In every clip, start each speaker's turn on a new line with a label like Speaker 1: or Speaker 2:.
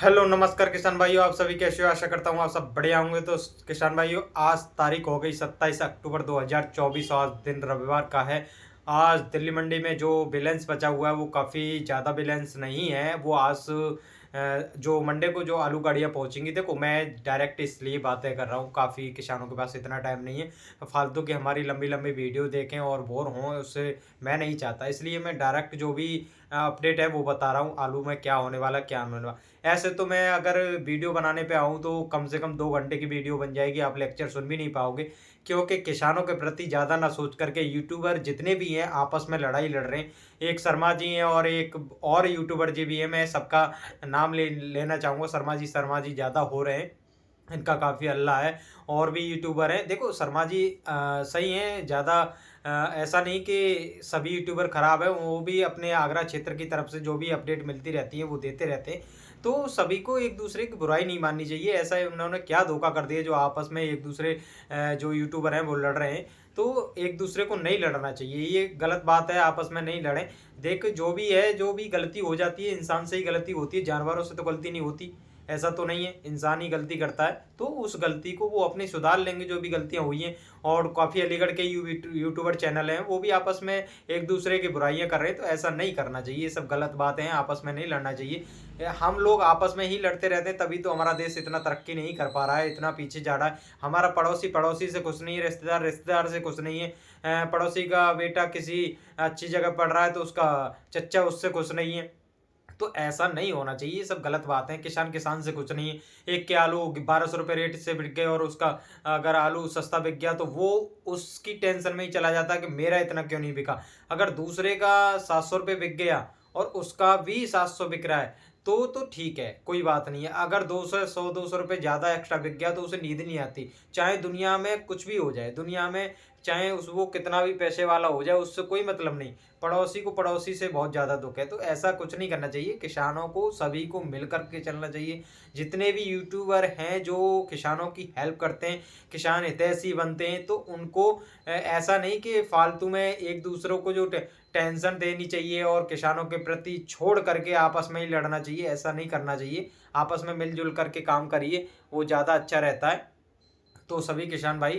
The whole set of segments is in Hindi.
Speaker 1: हेलो नमस्कार किसान भाइयों, आप सभी कैसे हो। आशा करता हूँ आप सब बढ़िया होंगे। तो किसान भाइयों, आज तारीख हो गई 27 अक्टूबर 2024। आज दिन रविवार का है। आज दिल्ली मंडी में जो बैलेंस बचा हुआ है वो काफ़ी ज़्यादा बैलेंस नहीं है। वो आज जो मंडे को जो आलू गाड़ियाँ पहुँचेंगी, देखो मैं डायरेक्ट इसलिए बातें कर रहा हूँ, काफ़ी किसानों के पास इतना टाइम नहीं है फालतू की हमारी लंबी लंबी वीडियो देखें और बोर हों, उससे मैं नहीं चाहता। इसलिए मैं डायरेक्ट जो भी अपडेट है वो बता रहा हूँ, आलू में क्या होने वाला क्या होने वाला। ऐसे तो मैं अगर वीडियो बनाने पे आऊँ तो कम से कम 2 घंटे की वीडियो बन जाएगी, आप लेक्चर सुन भी नहीं पाओगे। क्योंकि किसानों के प्रति ज़्यादा ना सोच करके यूट्यूबर जितने भी हैं आपस में लड़ाई लड़ रहे हैं। एक शर्मा जी हैं और एक और यूट्यूबर जी भी हैं, मैं सबका नाम लेना चाहूँगा। शर्मा जी ज़्यादा हो रहे हैं, इनका काफ़ी हल्ला है। और भी यूट्यूबर हैं, देखो शर्मा जी सही हैं ज़्यादा। ऐसा नहीं कि सभी यूट्यूबर खराब है, वो भी अपने आगरा क्षेत्र की तरफ से जो भी अपडेट मिलती रहती है वो देते रहते हैं। तो सभी को एक दूसरे की बुराई नहीं माननी चाहिए। ऐसा उन्होंने क्या धोखा कर दिया जो आपस में एक दूसरे जो यूट्यूबर हैं वो लड़ रहे हैं। तो एक दूसरे को नहीं लड़ना चाहिए, ये गलत बात है, आपस में नहीं लड़ें। देख जो भी है, जो भी गलती हो जाती है इंसान से ही गलती होती है, जानवरों से तो गलती नहीं होती। ऐसा तो नहीं है, इंसान ही गलती करता है, तो उस गलती को वो अपनी सुधार लेंगे जो भी गलतियां हुई हैं। और काफ़ी अलीगढ़ के यूट्यूबर चैनल हैं, वो भी आपस में एक दूसरे की बुराइयां कर रहे हैं। तो ऐसा नहीं करना चाहिए, ये सब गलत बातें हैं, आपस में नहीं लड़ना चाहिए। हम लोग आपस में ही लड़ते रहते हैं, तभी तो हमारा देश इतना तरक्की नहीं कर पा रहा है, इतना पीछे जा रहा है। हमारा पड़ोसी पड़ोसी से खुश नहीं है, रिश्तेदार रिश्तेदार से खुश नहीं है। पड़ोसी का बेटा किसी अच्छी जगह पढ़ रहा है तो उसका चच्चा उससे खुश नहीं है। तो ऐसा नहीं होना चाहिए, ये सब गलत बात है। किसान किसान से कुछ नहीं है। एक के आलू 1200 रुपये रेट से बिक गए और उसका अगर आलू सस्ता बिक गया तो वो उसकी टेंशन में ही चला जाता है कि मेरा इतना क्यों नहीं बिका। अगर दूसरे का 700 रुपये बिक गया और उसका भी 700 बिक रहा है तो ठीक है, कोई बात नहीं है। अगर 200 100 200 रुपये ज़्यादा एक्स्ट्रा बिक गया तो उसे नींद नहीं आती। चाहे दुनिया में कुछ भी हो जाए, दुनिया में चाहे उस वो कितना भी पैसे वाला हो जाए, उससे कोई मतलब नहीं। पड़ोसी को पड़ोसी से बहुत ज़्यादा दुःख है, तो ऐसा कुछ नहीं करना चाहिए। किसानों को सभी को मिल कर के चलना चाहिए। जितने भी यूट्यूबर हैं जो किसानों की हेल्प करते हैं, किसान हितैषी बनते हैं, तो उनको ऐसा नहीं कि फालतू में एक दूसरों को जो टेंशन देनी चाहिए और किसानों के प्रति छोड़ करके आपस में ही लड़ना चाहिए, ऐसा नहीं करना चाहिए। आपस में मिलजुल करके काम करिए, वो ज़्यादा अच्छा रहता है। तो सभी किसान भाई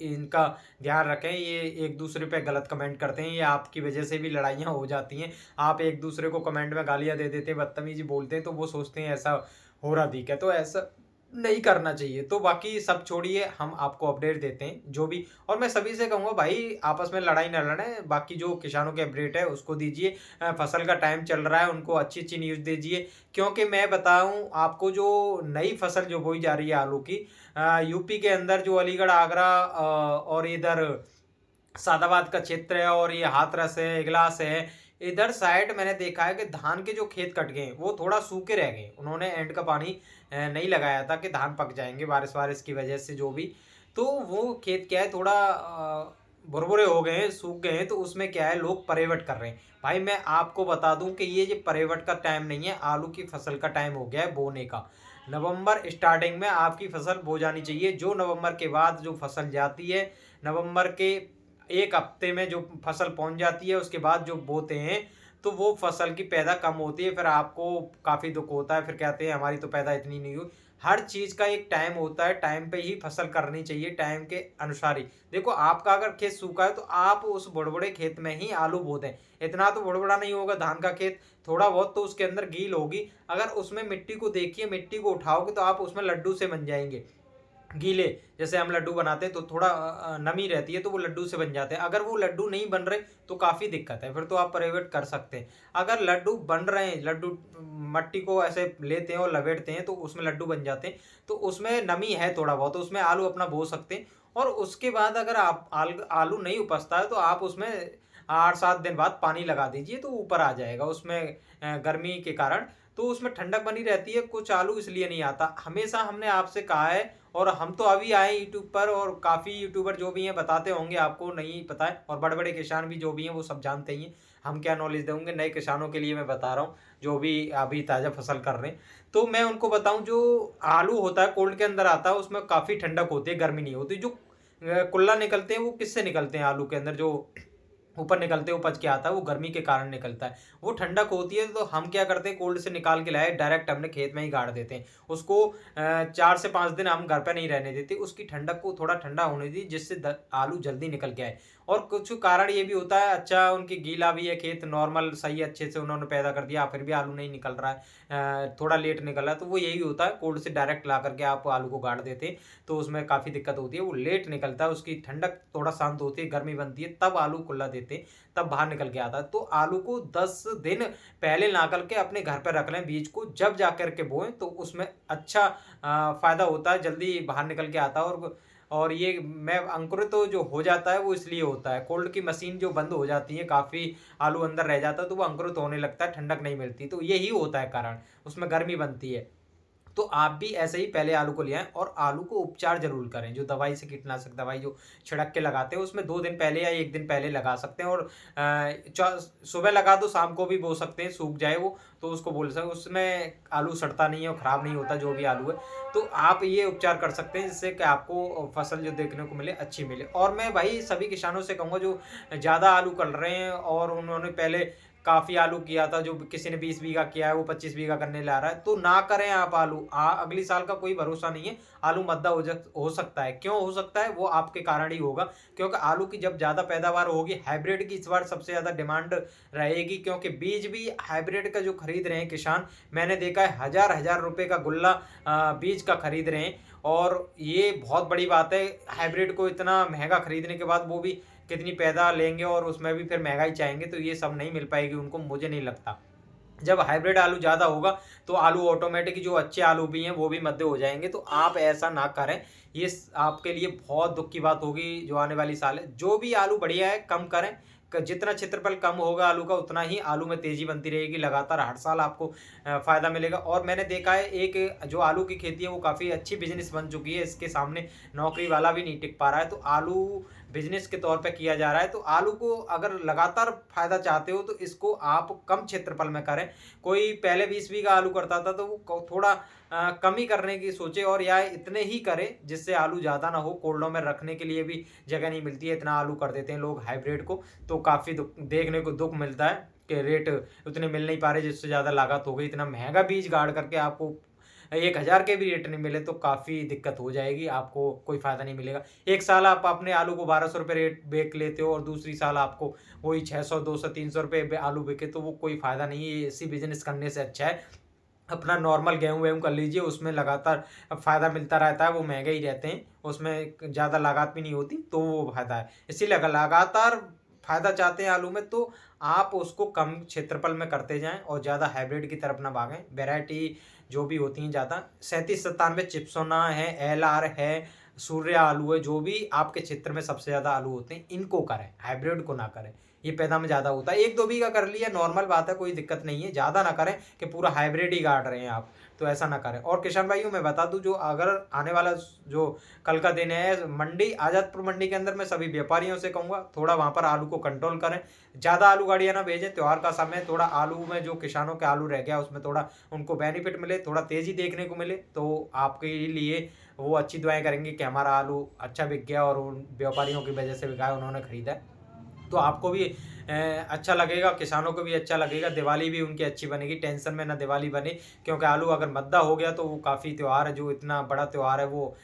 Speaker 1: इनका ध्यान रखें। ये एक दूसरे पे गलत कमेंट करते हैं, ये आपकी वजह से भी लड़ाइयाँ हो जाती हैं। आप एक दूसरे को कमेंट में गालियाँ दे देते हैं, बदतमीजी बोलते हैं, तो वो सोचते हैं ऐसा हो रहा दिख है, तो ऐसा नहीं करना चाहिए। तो बाकी सब छोड़िए, हम आपको अपडेट देते हैं जो भी। और मैं सभी से कहूँगा भाई आपस में लड़ाई ना लड़ें, बाकी जो किसानों के अपडेट है उसको दीजिए। फसल का टाइम चल रहा है, उनको अच्छी अच्छी न्यूज़ दीजिए। क्योंकि मैं बताऊँ आपको, जो नई फसल जो बोई जा रही है आलू की, यूपी के अंदर जो अलीगढ़ आगरा और इधर सादाबाद का क्षेत्र है और ये हाथरस है, इगलास है, इधर साइड मैंने देखा है कि धान के जो खेत कट गए वो थोड़ा सूखे रह गए। उन्होंने एंड का पानी नहीं लगाया था कि धान पक जाएंगे बारिश वारिश की वजह से जो भी। तो वो खेत क्या है, थोड़ा भुरभुरे हो गए हैं, सूख गए हैं, तो उसमें क्या है लोग परेवट कर रहे हैं। भाई मैं आपको बता दूं कि ये जो परेवट का टाइम नहीं है, आलू की फसल का टाइम हो गया है बोने का। नवंबर स्टार्टिंग में आपकी फसल बो जानी चाहिए। जो नवंबर के बाद जो फसल जाती है, नवंबर के एक हफ्ते में जो फसल पहुंच जाती है, उसके बाद जो बोते हैं तो वो फसल की पैदा कम होती है। फिर आपको काफ़ी दुख होता है, फिर कहते हैं हमारी तो पैदा इतनी नहीं हुई। हर चीज़ का एक टाइम होता है, टाइम पे ही फसल करनी चाहिए, टाइम के अनुसार ही। देखो आपका अगर खेत सूखा है तो आप उस बुड़बुड़े खेत में ही आलू बो दें। इतना तो बुड़बुड़ा नहीं होगा धान का खेत, थोड़ा बहुत तो उसके अंदर गील होगी। अगर उसमें मिट्टी को देखिए, मिट्टी को उठाओगे तो आप उसमें लड्डू से बन जाएंगे। गीले जैसे हम लड्डू बनाते हैं तो थोड़ा नमी रहती है तो वो लड्डू से बन जाते हैं। अगर वो लड्डू नहीं बन रहे तो काफ़ी दिक्कत है, फिर तो आप प्राइवेट कर सकते हैं। अगर लड्डू बन रहे हैं, लड्डू मट्टी को ऐसे लेते हैं और लपेटते हैं तो उसमें लड्डू बन जाते हैं, तो उसमें नमी है थोड़ा बहुत, तो उसमें आलू अपना बो सकते हैं। और उसके बाद अगर आप आलू नहीं उपजता है तो आप उसमें 8 7 दिन बाद पानी लगा दीजिए तो ऊपर आ जाएगा उसमें। गर्मी के कारण तो उसमें ठंडक बनी रहती है। कुछ आलू इसलिए नहीं आता, हमेशा हमने आपसे कहा है। और हम तो अभी आए यूट्यूब पर, और काफ़ी यूट्यूबर जो भी हैं बताते होंगे, आपको नहीं पता है, और बड़े बड़े किसान भी जो भी हैं वो सब जानते ही हैं। हम क्या नॉलेज देंगे नए किसानों के लिए, मैं बता रहा हूँ जो भी अभी ताज़ा फसल कर रहे हैं। तो मैं उनको बताऊँ, जो आलू होता है कोल्ड के अंदर आता है, उसमें काफ़ी ठंडक होती है, गर्मी नहीं होती। जो कुल्ला निकलते हैं वो किससे निकलते हैं आलू के अंदर, जो ऊपर निकलते उपज के आता है, वो गर्मी के कारण निकलता है। वो ठंडक होती है तो हम क्या करते हैं, कोल्ड से निकाल के लाए डायरेक्ट अपने खेत में ही गाड़ देते हैं। उसको 4 से 5 दिन हम घर पे नहीं रहने देते, उसकी ठंडक को थोड़ा ठंडा होने दी, जिससे आलू जल्दी निकल के आए। और कुछ कारण ये भी होता है, अच्छा उनकी गीला भी है खेत, नॉर्मल सही अच्छे से उन्होंने पैदा कर दिया, फिर भी आलू नहीं निकल रहा है, थोड़ा लेट निकल रहा है, तो वो यही होता है, कोल्ड से डायरेक्ट ला करके आप आलू को गाड़ देते हैं तो उसमें काफ़ी दिक्कत होती है, वो लेट निकलता है, उसकी ठंडक थोड़ा शांत होती है, गर्मी बनती है, तब आलू खुला देते हैं, तब बाहर निकल के आता है। तो आलू को 10 दिन पहले ला करके अपने घर पे रख लें बीज को, जब जा कर के बोएँ तो उसमें अच्छा फ़ायदा होता है, जल्दी बाहर निकल के आता है। और ये मैं अंकुरित तो जो हो जाता है वो इसलिए होता है, कोल्ड की मशीन जो बंद हो जाती है, काफ़ी आलू अंदर रह जाता है तो वो अंकुरित होने लगता है, ठंडक नहीं मिलती, तो यही होता है कारण, उसमें गर्मी बनती है। तो आप भी ऐसे ही पहले आलू को ले आएँ और आलू को उपचार ज़रूर करें। जो दवाई से कीटनाशक दवाई जो छिड़क के लगाते हैं, उसमें 2 दिन पहले या 1 दिन पहले लगा सकते हैं। और च सुबह लगा दो, शाम को भी बो सकते हैं, सूख जाए वो, तो उसको बोल सकते, उसमें आलू सड़ता नहीं है और ख़राब नहीं होता जो भी आलू है। तो आप ये उपचार कर सकते हैं, जिससे कि आपको फसल जो देखने को मिले, अच्छी मिले। और मैं भाई सभी किसानों से कहूँगा, जो ज़्यादा आलू कर रहे हैं और उन्होंने पहले काफ़ी आलू किया था, जो किसी ने 20 बीघा किया है, वो 25 बीघा करने ला रहा है, तो ना करें आप आलू। अगली साल का कोई भरोसा नहीं है, आलू मद्दा हो सकता है। क्यों हो सकता है? वो आपके कारण ही होगा, क्योंकि आलू की जब ज़्यादा पैदावार होगी, हाइब्रिड की इस बार सबसे ज़्यादा डिमांड रहेगी, क्योंकि बीज भी हाइब्रिड का जो खरीद रहे हैं किसान, मैंने देखा है हज़ार-हज़ार रुपए का गुल्ला बीज का खरीद रहे हैं। और ये बहुत बड़ी बात है, हाइब्रिड को इतना महँगा खरीदने के बाद वो भी कितनी पैदा लेंगे और उसमें भी फिर महँगाई चाहेंगे, तो ये सब नहीं मिल पाएगी उनको, मुझे नहीं लगता। जब हाइब्रिड आलू ज़्यादा होगा, तो आलू ऑटोमेटिक जो अच्छे आलू भी हैं, वो भी मद्दे हो जाएँगे, तो आप ऐसा ना करें। ये आपके लिए बहुत दुःख की बात होगी जो आने वाली साल है। जो भी आलू बढ़िया है, कम करें। जितना क्षेत्रफल कम होगा आलू का, उतना ही आलू में तेज़ी बनती रहेगी, लगातार हर साल आपको फ़ायदा मिलेगा। और मैंने देखा है, एक जो आलू की खेती है, वो काफ़ी अच्छी बिज़नेस बन चुकी है, इसके सामने नौकरी वाला भी नहीं टिक पा रहा है, तो आलू बिज़नेस के तौर पे किया जा रहा है। तो आलू को अगर लगातार फ़ायदा चाहते हो, तो इसको आप कम क्षेत्रफल में करें। कोई पहले 20 बीघा आलू करता था, तो वो थोड़ा कम ही करने की सोचे, और या इतने ही करे जिससे आलू ज़्यादा ना हो, कोल्डों में रखने के लिए भी जगह नहीं मिलती है, इतना आलू कर देते हैं लोग हाइब्रिड को, तो काफ़ी देखने को दुःख मिलता है कि रेट उतने मिल नहीं पा रहे, जिससे ज़्यादा लागत हो गई। इतना महंगा बीज गाड़ करके आपको 1000 के भी रेट नहीं मिले, तो काफ़ी दिक्कत हो जाएगी, आपको कोई फ़ायदा नहीं मिलेगा। एक साल आप अपने आलू को 1200 रुपए रेट बेच लेते हो, और दूसरी साल आपको वही 600, 200, 300 रुपए आलू बिके, तो वो कोई फ़ायदा नहीं है। इसी बिज़नेस करने से अच्छा है अपना नॉर्मल गेहूँ-वेहूँ कर लीजिए, उसमें लगातार फ़ायदा मिलता रहता है, वो महँगे ही रहते हैं, उसमें ज़्यादा लागत भी नहीं होती, तो वो फ़ायदा है। इसीलिए अगर लगातार फ़ायदा चाहते हैं आलू में, तो आप उसको कम क्षेत्रफल में करते जाएँ और ज़्यादा हाइब्रिड की तरफ ना भागें। वैरायटी जो भी होती हैं ज़्यादा, 37-97 चिप्सोना है, एलआर है, सूर्य आलू है, जो भी आपके क्षेत्र में सबसे ज़्यादा आलू होते हैं, इनको करें, हाइब्रिड को ना करें। ये पैदावार ज़्यादा होता है। 1-2 बीघा कर लिया, नॉर्मल बात है, कोई दिक्कत नहीं है। ज़्यादा ना करें कि पूरा हाइब्रिड ही गाड़ रहे हैं आप, तो ऐसा ना करें। और किसान भाइयों, मैं बता दूँ, जो अगर आने वाला जो कल का दिन है, मंडी आज़ादपुर मंडी के अंदर मैं सभी व्यापारियों से कहूँगा, थोड़ा वहाँ पर आलू को कंट्रोल करें। ज़्यादा आलू गाड़ियाँ ना भेजें, त्योहार का समय, थोड़ा आलू में जो किसानों के आलू रह गया, उसमें थोड़ा उनको बेनिफिट मिले, थोड़ा तेज़ी देखने को मिले, तो आपके लिए वो अच्छी दुआएँ करेंगे कि हमारा आलू अच्छा बिक गया और उन व्यापारियों की वजह से बिका है, उन्होंने खरीदा है। तो आपको भी अच्छा लगेगा, किसानों को भी अच्छा लगेगा, दिवाली भी उनकी अच्छी बनेगी, टेंशन में ना दिवाली बने, क्योंकि आलू अगर मद्दा हो गया, तो वो काफ़ी त्योहार है, जो इतना बड़ा त्योहार है, वो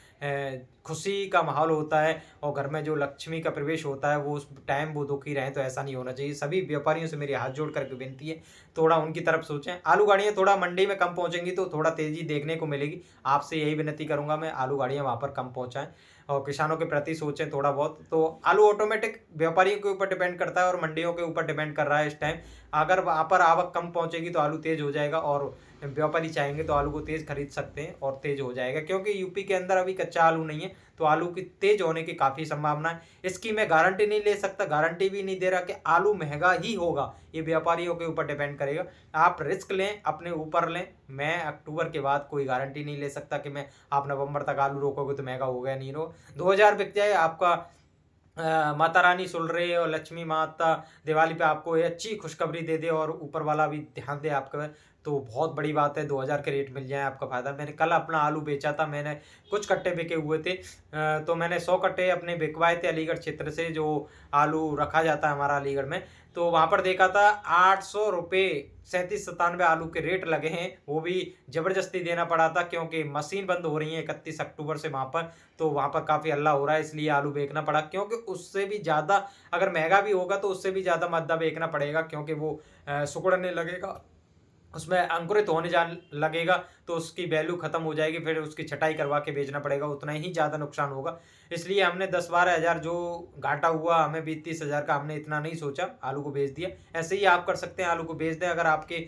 Speaker 1: खुशी का माहौल होता है, और घर में जो लक्ष्मी का प्रवेश होता है, वो उस टाइम वो दुखी रहें, तो ऐसा नहीं होना चाहिए। सभी व्यापारियों से मेरी हाथ जोड़ करके विनती है, थोड़ा उनकी तरफ सोचें। आलू गाड़ियाँ थोड़ा मंडी में कम पहुँचेंगी, तो थोड़ा तेज़ी देखने को मिलेगी। आपसे यही विनती करूँगा मैं, आलू गाड़ियाँ वहाँ पर कम पहुँचाएँ और किसानों के प्रति सोचें थोड़ा बहुत। तो आलू ऑटोमेटिक व्यापारियों के ऊपर डिपेंड करता है और मंडियों के ऊपर डिपेंड कर रहा है इस टाइम। अगर वहाँ पर आवक कम पहुँचेगी, तो आलू तेज़ हो जाएगा, और व्यापारी चाहेंगे तो आलू को तेज़ खरीद सकते हैं और तेज़ हो जाएगा, क्योंकि यूपी के अंदर अभी कच्चा आलू नहीं है, तो आलू की तेज़ होने की काफ़ी संभावना है। इसकी मैं गारंटी नहीं ले सकता, गारंटी भी नहीं दे रहा कि आलू महँगा ही होगा, ये व्यापारियों के ऊपर डिपेंड करेगा। आप रिस्क लें, अपने ऊपर लें। मैं अक्टूबर के बाद कोई गारंटी नहीं ले सकता कि मैं आप नवंबर तक आलू रोकोगे तो महँगा होगा या नहीं होगा। 2000 बिक जाए, आपका माता रानी सुन रही है, और लक्ष्मी माता दिवाली पे आपको ये अच्छी खुशखबरी दे दे, और ऊपर वाला भी ध्यान दे आपके पे, तो बहुत बड़ी बात है, 2000 के रेट मिल जाए आपका फ़ायदा। मैंने कल अपना आलू बेचा था, मैंने कुछ कट्टे बिके हुए थे, तो मैंने 100 कट्टे अपने बिकवाए थे अलीगढ़ क्षेत्र से, जो आलू रखा जाता है हमारा अलीगढ़ में। तो वहाँ पर देखा था 800 रुपये 37-97 आलू के रेट लगे हैं, वो भी ज़बरदस्ती देना पड़ा था क्योंकि मशीन बंद हो रही है 31 अक्टूबर से वहाँ पर। तो वहाँ पर काफ़ी हल्ला हो रहा है, इसलिए आलू बेचना पड़ा, क्योंकि उससे भी ज़्यादा अगर महँगा भी होगा तो उससे भी ज़्यादा मद्दा बेचना पड़ेगा, क्योंकि वो सिकुड़ने लगेगा, उसमें अंकुरित होने जा लगेगा, तो उसकी वैल्यू खत्म हो जाएगी, फिर उसकी छटाई करवा के बेचना पड़ेगा, उतना ही ज़्यादा नुकसान होगा। इसलिए हमने 10-12 हज़ार जो घाटा हुआ हमें 20-30 हज़ार का, हमने इतना नहीं सोचा, आलू को बेच दिया। ऐसे ही आप कर सकते हैं, आलू को बेच दें। अगर आपके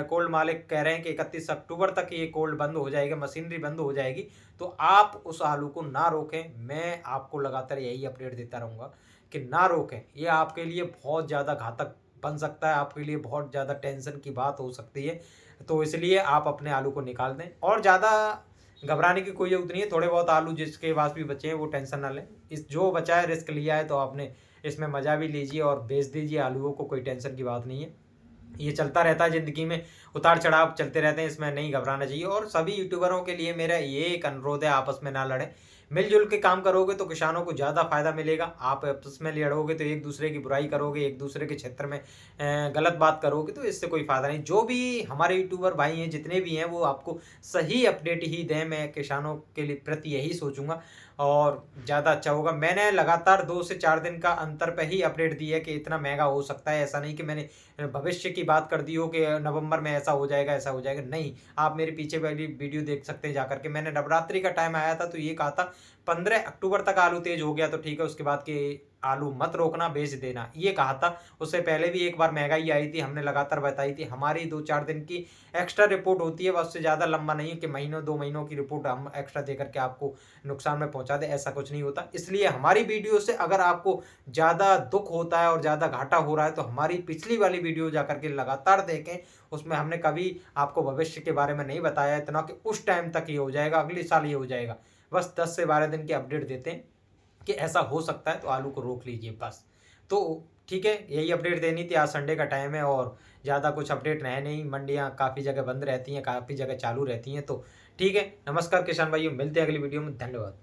Speaker 1: कोल्ड मालिक कह रहे हैं कि 31 अक्टूबर तक ये कोल्ड बंद हो जाएगा, मशीनरी बंद हो जाएगी, तो आप उस आलू को ना रोकें। मैं आपको लगातार यही अपडेट देता रहूँगा कि ना रोकें, ये आपके लिए बहुत ज़्यादा घातक बन सकता है, आपके लिए बहुत ज़्यादा टेंशन की बात हो सकती है। तो इसलिए आप अपने आलू को निकाल दें, और ज़्यादा घबराने की कोई ज़रूरत नहीं है। थोड़े बहुत आलू जिसके पास भी बचे हैं वो टेंशन ना लें। इस जो बचा है रिस्क लिया है तो आपने इसमें मज़ा भी लीजिए और बेच दीजिए आलूओं को, कोई टेंशन की बात नहीं है। ये चलता रहता है ज़िंदगी में, उतार-चढ़ाव चलते रहते हैं, इसमें नहीं घबराना चाहिए। और सभी यूट्यूबरों के लिए मेरा ये एक अनुरोध है, आपस में ना लड़ें। मिल-जुल के काम करोगे तो किसानों को ज़्यादा फ़ायदा मिलेगा। आप आपस में लड़ोगे तो एक-दूसरे की बुराई करोगे, एक-दूसरे के क्षेत्र में गलत बात करोगे, तो इससे कोई फ़ायदा नहीं। जो भी हमारे यूट्यूबर भाई हैं, जितने भी हैं, वो आपको सही अपडेट ही दें। मैं किसानों के लिए प्रति यही सोचूँगा और ज़्यादा अच्छा होगा। मैंने लगातार 2 से 4 दिन का अंतर पे ही अपडेट दी है कि इतना महँगा हो सकता है। ऐसा नहीं कि मैंने भविष्य की बात कर दी हो कि नवंबर में ऐसा हो जाएगा, ऐसा हो जाएगा। नहीं, आप मेरे पीछे वाली वीडियो देख सकते हैं जाकर के। मैंने नवरात्रि का टाइम आया था तो ये कहा था 15 अक्टूबर तक आलू तेज़ हो गया तो ठीक है, उसके बाद के आलू मत रोकना, बेच देना, ये कहा था। उससे पहले भी एक बार महँगाई आई थी, हमने लगातार बताई थी। हमारी 2-4 दिन की एक्स्ट्रा रिपोर्ट होती है, बस उससे ज़्यादा लंबा नहीं है कि महीनों 2 महीनों की रिपोर्ट हम एक्स्ट्रा देकर के आपको नुकसान में पहुँचा दें, ऐसा कुछ नहीं होता। इसलिए हमारी वीडियो से अगर आपको ज़्यादा दुःख होता है और ज़्यादा घाटा हो रहा है तो हमारी पिछली वाली वीडियो जाकर के लगातार देखें। उसमें हमने कभी आपको भविष्य के बारे में नहीं बताया, इतना कि उस टाइम तक ये हो जाएगा, अगले साल ये हो जाएगा। बस 10 से 12 दिन की अपडेट देते हैं कि ऐसा हो सकता है, तो आलू को रोक लीजिए बस। तो ठीक है, यही अपडेट देनी थी। आज संडे का टाइम है और ज़्यादा कुछ अपडेट है नहीं। मंडियाँ काफ़ी जगह बंद रहती हैं, काफ़ी जगह चालू रहती हैं। तो ठीक है, नमस्कार किसान भाइयों, मिलते हैं अगली वीडियो में। धन्यवाद।